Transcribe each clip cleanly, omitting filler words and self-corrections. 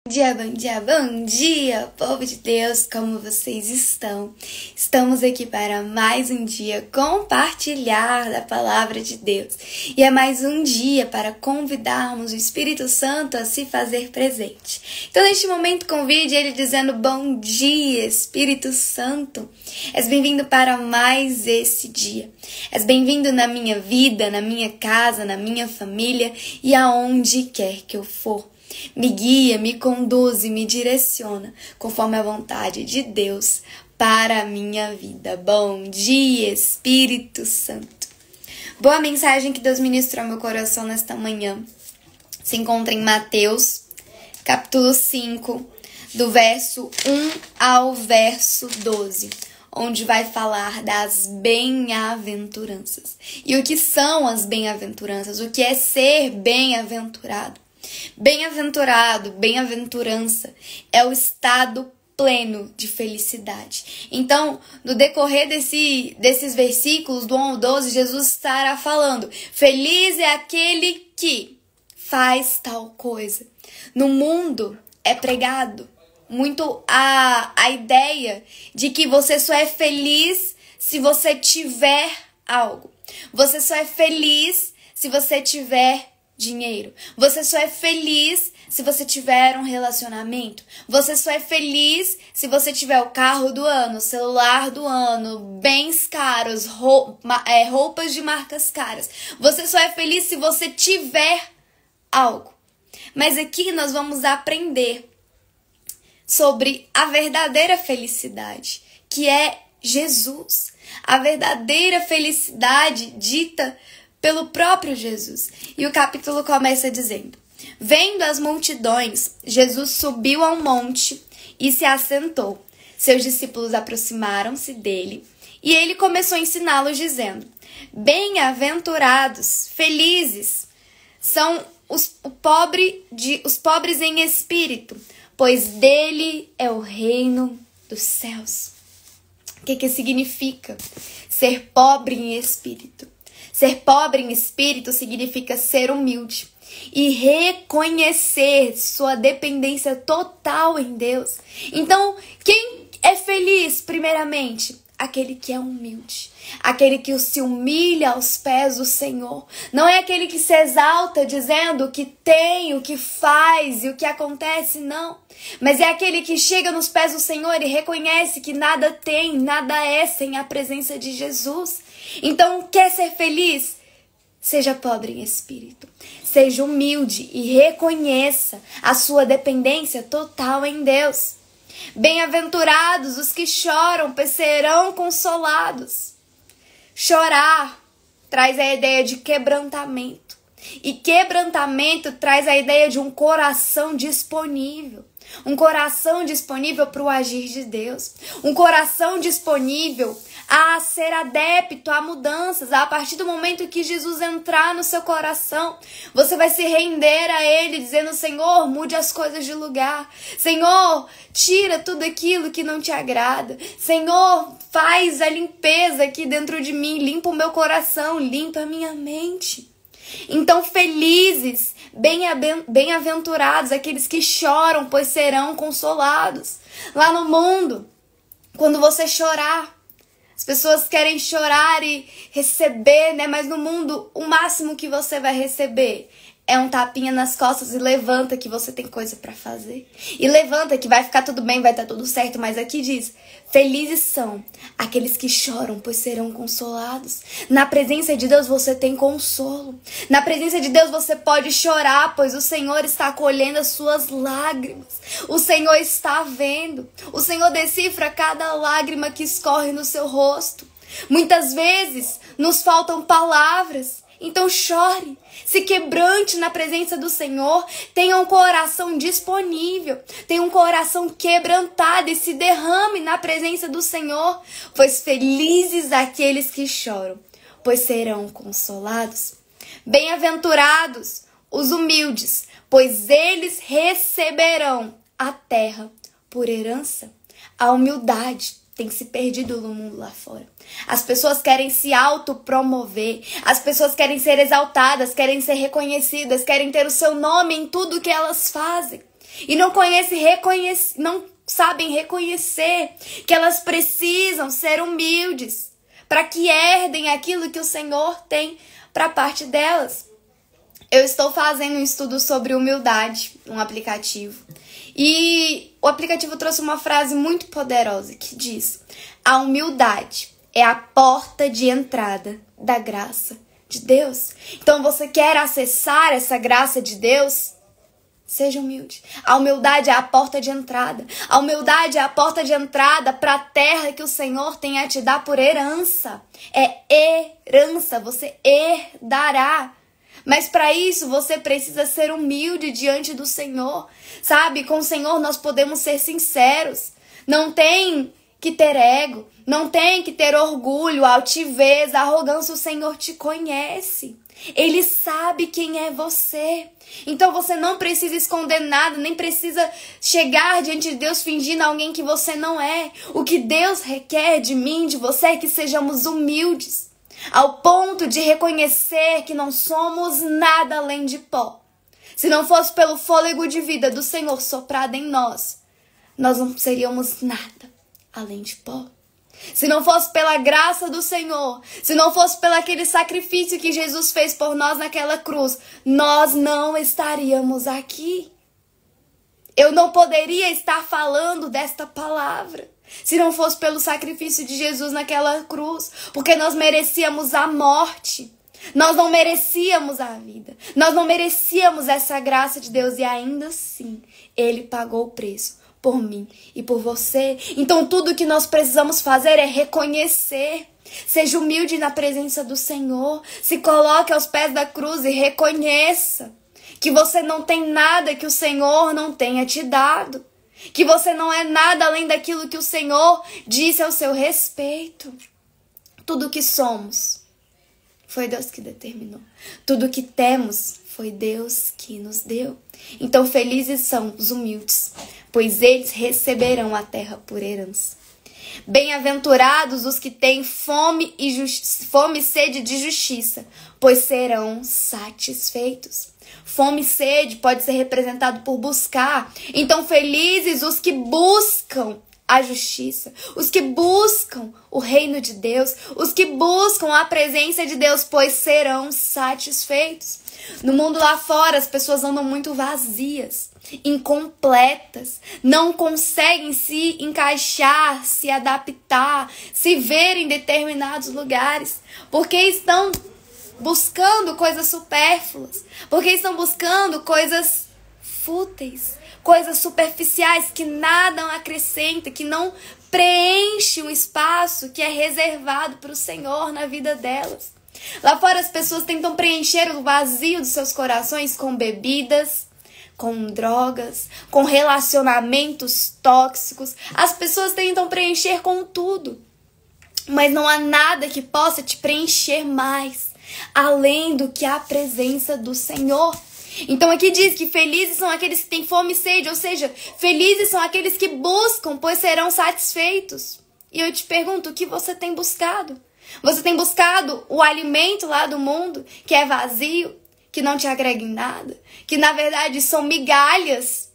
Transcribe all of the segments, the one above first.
Bom dia, povo de Deus, como vocês estão? Estamos aqui para mais um dia compartilhar da palavra de Deus. E é mais um dia para convidarmos o Espírito Santo a se fazer presente. Então, neste momento, convide ele dizendo: bom dia, Espírito Santo. És bem-vindo para mais esse dia. És bem-vindo na minha vida, na minha casa, na minha família e aonde quer que eu for. Me guia, me conduz e me direciona conforme a vontade de Deus para a minha vida. Bom dia, Espírito Santo. Boa mensagem que Deus ministrou ao meu coração nesta manhã. Se encontra em Mateus, capítulo 5, do verso 1 ao verso 12, onde vai falar das bem-aventuranças. E o que são as bem-aventuranças? O que é ser bem-aventurado? Bem-aventurado, bem-aventurança é o estado pleno de felicidade. Então, no decorrer desses versículos, do 1 ao 12, Jesus estará falando: feliz é aquele que faz tal coisa. No mundo é pregado muito a ideia de que você só é feliz se você tiver algo. Você só é feliz se você tiver dinheiro. Você só é feliz se você tiver um relacionamento. Você só é feliz se você tiver o carro do ano, o celular do ano, bens caros, roupas de marcas caras. Você só é feliz se você tiver algo. Mas aqui nós vamos aprender sobre a verdadeira felicidade, que é Jesus. A verdadeira felicidade dita pelo próprio Jesus. E o capítulo começa dizendo: vendo as multidões, Jesus subiu ao monte e se assentou. Seus discípulos aproximaram-se dele e ele começou a ensiná-los dizendo: bem-aventurados, felizes são os pobres em espírito, pois dele é o reino dos céus. O que significa ser pobre em espírito? Ser pobre em espírito significa ser humilde e reconhecer sua dependência total em Deus. Então, quem é feliz, primeiramente? Aquele que é humilde, aquele que se humilha aos pés do Senhor. Não é aquele que se exalta dizendo o que tem, o que faz e o que acontece, não. Mas é aquele que chega nos pés do Senhor e reconhece que nada tem, nada é sem a presença de Jesus. Então, quer ser feliz? Seja pobre em espírito. Seja humilde e reconheça a sua dependência total em Deus. Bem-aventurados os que choram, pois serão consolados. Chorar traz a ideia de quebrantamento. E quebrantamento traz a ideia de um coração disponível. Um coração disponível para o agir de Deus. Um coração disponível a ser adepto a mudanças. A partir do momento que Jesus entrar no seu coração, você vai se render a Ele, dizendo: Senhor, mude as coisas de lugar. Senhor, tira tudo aquilo que não te agrada. Senhor, faz a limpeza aqui dentro de mim. Limpa o meu coração, limpa a minha mente. Então, felizes, bem-aventurados aqueles que choram, pois serão consolados. Lá no mundo, quando você chorar, as pessoas querem chorar e receber, né? Mas no mundo, o máximo que você vai receber é um tapinha nas costas e levanta que você tem coisa pra fazer. E levanta que vai ficar tudo bem, vai estar tudo certo. Mas aqui diz: felizes são aqueles que choram, pois serão consolados. Na presença de Deus você tem consolo. Na presença de Deus você pode chorar, pois o Senhor está acolhendo as suas lágrimas. O Senhor está vendo. O Senhor decifra cada lágrima que escorre no seu rosto. Muitas vezes nos faltam palavras. Então chore, se quebrante na presença do Senhor, tenha um coração disponível, tenha um coração quebrantado e se derrame na presença do Senhor, pois felizes aqueles que choram, pois serão consolados. Bem-aventurados os humildes, pois eles receberão a terra por herança. A humildade tem se perdido no mundo lá fora. As pessoas querem se autopromover, as pessoas querem ser exaltadas, querem ser reconhecidas, querem ter o seu nome em tudo que elas fazem. e não sabem reconhecer que elas precisam ser humildes para que herdem aquilo que o Senhor tem para a parte delas. Eu estou fazendo um estudo sobre humildade, um aplicativo. E o aplicativo trouxe uma frase muito poderosa que diz: a humildade é a porta de entrada da graça de Deus. Então você quer acessar essa graça de Deus? Seja humilde. A humildade é a porta de entrada. A humildade é a porta de entrada para a terra que o Senhor tem a te dar por herança. É herança, você herdará. Mas para isso você precisa ser humilde diante do Senhor. Sabe, com o Senhor nós podemos ser sinceros. Não tem que ter ego, não tem que ter orgulho, altivez, arrogância. O Senhor te conhece. Ele sabe quem é você. Então você não precisa esconder nada, nem precisa chegar diante de Deus fingindo alguém que você não é. O que Deus requer de mim, de você, é que sejamos humildes, ao ponto de reconhecer que não somos nada além de pó. Se não fosse pelo fôlego de vida do Senhor soprado em nós não seríamos nada além de pó. Se não fosse pela graça do Senhor, se não fosse pelo aquele sacrifício que Jesus fez por nós naquela cruz, nós não estaríamos aqui. Eu não poderia estar falando desta palavra se não fosse pelo sacrifício de Jesus naquela cruz, porque nós merecíamos a morte. Nós não merecíamos a vida. Nós não merecíamos essa graça de Deus e ainda assim Ele pagou o preço por mim e por você. Então tudo que nós precisamos fazer é reconhecer. Seja humilde na presença do Senhor. Se coloque aos pés da cruz e reconheça que você não tem nada que o Senhor não tenha te dado. Que você não é nada além daquilo que o Senhor disse ao seu respeito. Tudo que somos foi Deus que determinou. Tudo que temos foi Deus que nos deu. Então felizes são os humildes, pois eles receberão a terra por herança. Bem-aventurados os que têm fome e sede de justiça, pois serão satisfeitos. Fome e sede pode ser representado por buscar. Então felizes os que buscam a justiça, os que buscam o reino de Deus, os que buscam a presença de Deus, pois serão satisfeitos. No mundo lá fora, as pessoas andam muito vazias, incompletas, não conseguem se encaixar, se adaptar, se ver em determinados lugares, porque estão buscando coisas supérfluas, porque estão buscando coisas fúteis, coisas superficiais que nada acrescentam, que não preenchem o espaço que é reservado para o Senhor na vida delas. Lá fora as pessoas tentam preencher o vazio dos seus corações com bebidas, com drogas, com relacionamentos tóxicos. As pessoas tentam preencher com tudo, mas não há nada que possa te preencher mais, além do que a presença do Senhor. Então aqui diz que felizes são aqueles que têm fome e sede, ou seja, felizes são aqueles que buscam, pois serão satisfeitos. E eu te pergunto, o que você tem buscado? Você tem buscado o alimento lá do mundo, que é vazio, que não te agrega em nada, que na verdade são migalhas?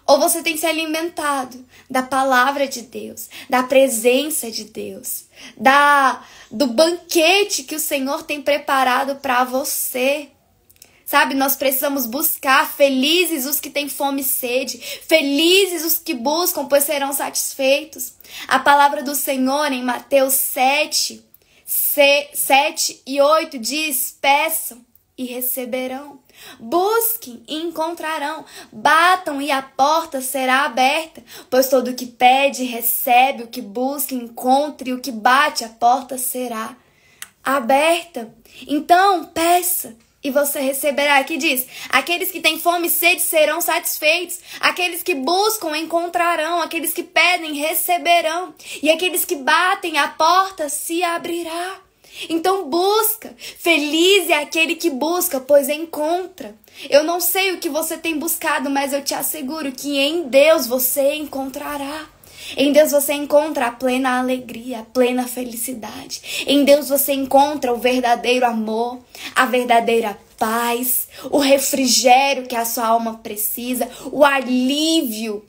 Ou você tem se alimentado da palavra de Deus, da presença de Deus, do banquete que o Senhor tem preparado para você? Sabe, nós precisamos buscar. Felizes os que têm fome e sede, felizes os que buscam, pois serão satisfeitos. A palavra do Senhor em Mateus 7 e 8 diz: peçam e receberão, busquem e encontrarão, batam e a porta será aberta, pois todo o que pede recebe, o que busca encontra, e o que bate a porta será aberta. Então peça e você receberá. Aqui diz: aqueles que têm fome e sede serão satisfeitos, aqueles que buscam encontrarão, aqueles que pedem receberão, e aqueles que batem a porta se abrirá. Então busca. Feliz é aquele que busca, pois encontra. Eu não sei o que você tem buscado, mas eu te asseguro que em Deus você encontrará. Em Deus você encontra a plena alegria, a plena felicidade. Em Deus você encontra o verdadeiro amor, a verdadeira paz, o refrigério que a sua alma precisa, o alívio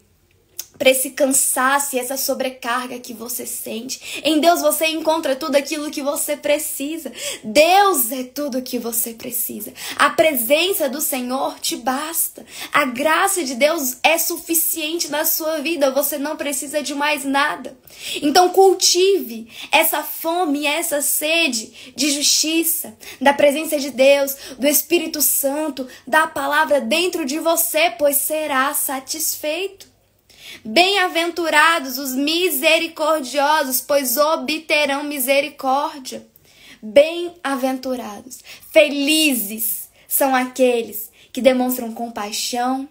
para esse cansaço e essa sobrecarga que você sente. Em Deus você encontra tudo aquilo que você precisa. Deus é tudo que você precisa. A presença do Senhor te basta. A graça de Deus é suficiente na sua vida. Você não precisa de mais nada. Então cultive essa fome e essa sede de justiça, da presença de Deus, do Espírito Santo, da palavra dentro de você, pois será satisfeito. Bem-aventurados os misericordiosos, pois obterão misericórdia. Bem-aventurados, felizes são aqueles que demonstram compaixão,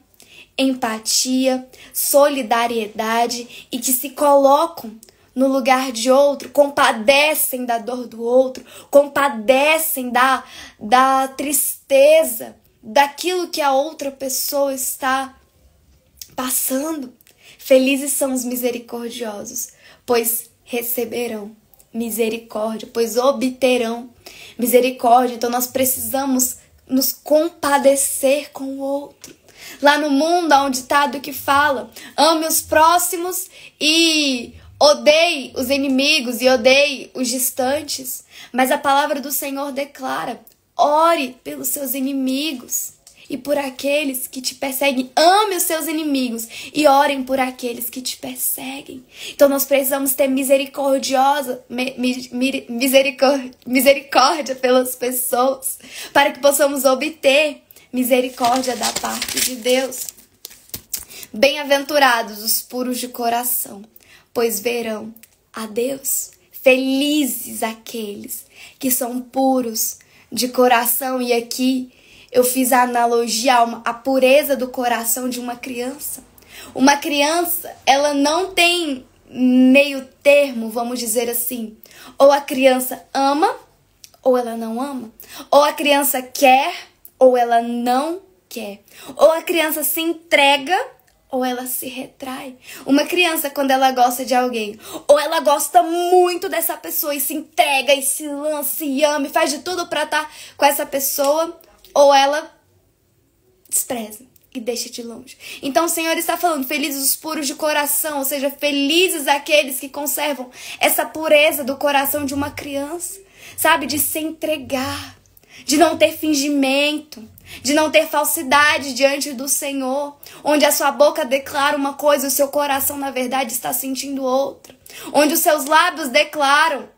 empatia, solidariedade e que se colocam no lugar de outro, compadecem da dor do outro, compadecem da tristeza, daquilo que a outra pessoa está passando. Felizes são os misericordiosos, pois receberão misericórdia, pois obterão misericórdia. Então nós precisamos nos compadecer com o outro. Lá no mundo há um ditado que fala: ame os próximos e odeie os inimigos e odeie os distantes. Mas a palavra do Senhor declara: ore pelos seus inimigos e por aqueles que te perseguem. Ame os seus inimigos e orem por aqueles que te perseguem. Então nós precisamos ter misericórdia pelas pessoas, para que possamos obter misericórdia da parte de Deus. Bem-aventurados os puros de coração, pois verão a Deus. Felizes aqueles que são puros de coração. E aqui eu fiz a analogia à pureza do coração de uma criança. Uma criança, ela não tem meio termo, vamos dizer assim. Ou a criança ama, ou ela não ama. Ou a criança quer, ou ela não quer. Ou a criança se entrega, ou ela se retrai. Uma criança, quando ela gosta de alguém, ou ela gosta muito dessa pessoa e se entrega, e se lança, e ama, e faz de tudo pra estar com essa pessoa, ou ela despreza e deixa de longe. Então o Senhor está falando: felizes os puros de coração, ou seja, felizes aqueles que conservam essa pureza do coração de uma criança, sabe? De se entregar, de não ter fingimento, de não ter falsidade diante do Senhor, onde a sua boca declara uma coisa e o seu coração na verdade está sentindo outra, onde os seus lábios declaram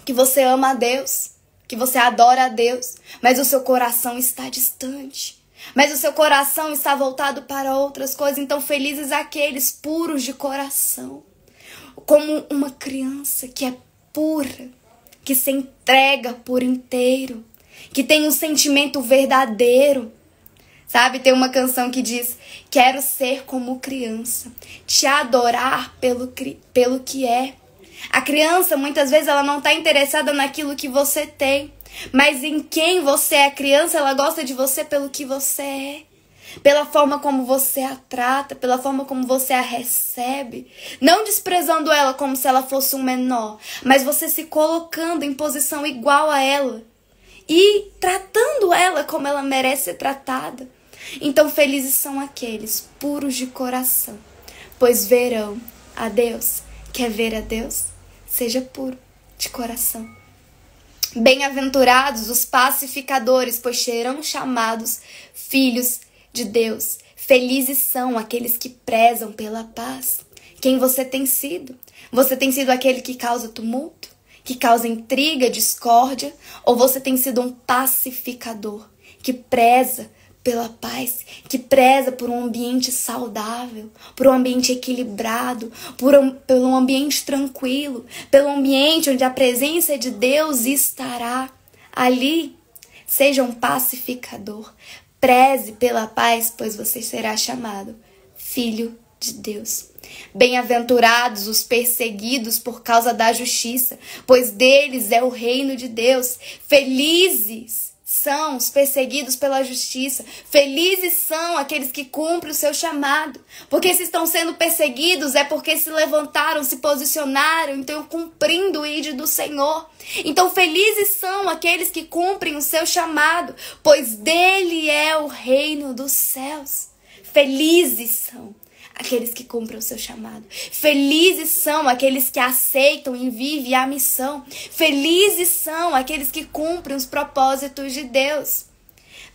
que você ama a Deus, que você adora a Deus, mas o seu coração está distante, mas o seu coração está voltado para outras coisas. Então felizes aqueles puros de coração, como uma criança que é pura, que se entrega por inteiro, que tem um sentimento verdadeiro. Sabe, tem uma canção que diz: quero ser como criança, te adorar pelo que é. A criança, muitas vezes, ela não está interessada naquilo que você tem, mas em quem você é. A criança, ela gosta de você pelo que você é, pela forma como você a trata, pela forma como você a recebe, não desprezando ela como se ela fosse um menor, mas você se colocando em posição igual a ela e tratando ela como ela merece ser tratada. Então felizes são aqueles puros de coração, pois verão a Deus. Quer ver a Deus? Seja puro de coração. Bem-aventurados os pacificadores, pois serão chamados filhos de Deus. Felizes são aqueles que prezam pela paz. Quem você tem sido? Você tem sido aquele que causa tumulto, que causa intriga, discórdia? Ou você tem sido um pacificador, que preza pela paz, que preza por um ambiente saudável, por um ambiente equilibrado, por um ambiente tranquilo, pelo ambiente onde a presença de Deus estará ali? Seja um pacificador, preze pela paz, pois você será chamado filho de Deus. Bem-aventurados os perseguidos por causa da justiça, pois deles é o reino de Deus. Felizes são os perseguidos pela justiça. Felizes são aqueles que cumprem o seu chamado. Porque se estão sendo perseguidos é porque se levantaram, se posicionaram, então cumprindo o ídolo do Senhor. Então felizes são aqueles que cumprem o seu chamado, pois dele é o reino dos céus. Felizes são aqueles que cumprem o seu chamado. Felizes são aqueles que aceitam e vivem a missão. Felizes são aqueles que cumprem os propósitos de Deus.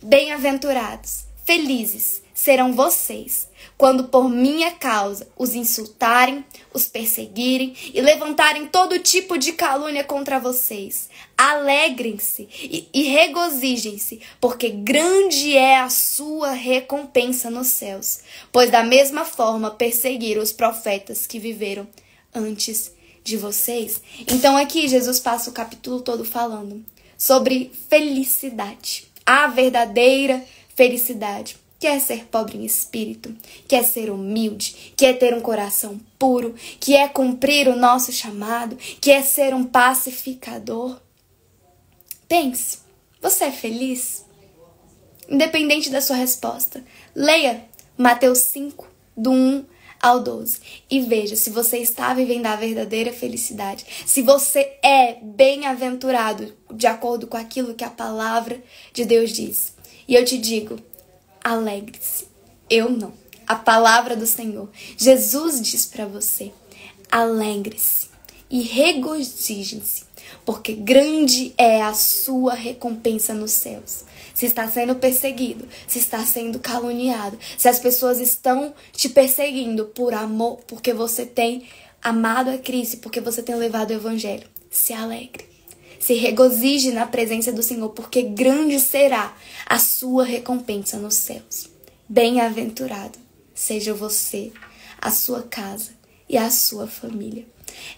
Bem-aventurados, felizes serão vocês, quando por minha causa os insultarem, os perseguirem e levantarem todo tipo de calúnia contra vocês. Alegrem-se e regozijem-se, porque grande é a sua recompensa nos céus, pois da mesma forma perseguiram os profetas que viveram antes de vocês. Então aqui Jesus passa o capítulo todo falando sobre felicidade, a verdadeira felicidade. Quer ser pobre em espírito, quer ser humilde, quer ter um coração puro, quer cumprir o nosso chamado, quer ser um pacificador. Pense, você é feliz? Independente da sua resposta, leia Mateus 5, do 1 ao 12 e veja se você está vivendo a verdadeira felicidade, se você é bem-aventurado de acordo com aquilo que a palavra de Deus diz. E eu te digo, alegre-se. Eu não. A palavra do Senhor. Jesus diz para você, alegre-se e regozijem-se, porque grande é a sua recompensa nos céus. Se está sendo perseguido, se está sendo caluniado, se as pessoas estão te perseguindo por amor, porque você tem amado a Cristo, porque você tem levado o evangelho, se alegre. Se regozije na presença do Senhor, porque grande será a sua recompensa nos céus. Bem-aventurado seja você, a sua casa e a sua família.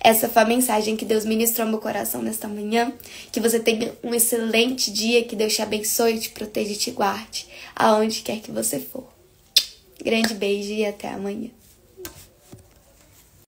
Essa foi a mensagem que Deus ministrou ao meu coração nesta manhã. Que você tenha um excelente dia, que Deus te abençoe, te proteja e te guarde, aonde quer que você for. Grande beijo e até amanhã.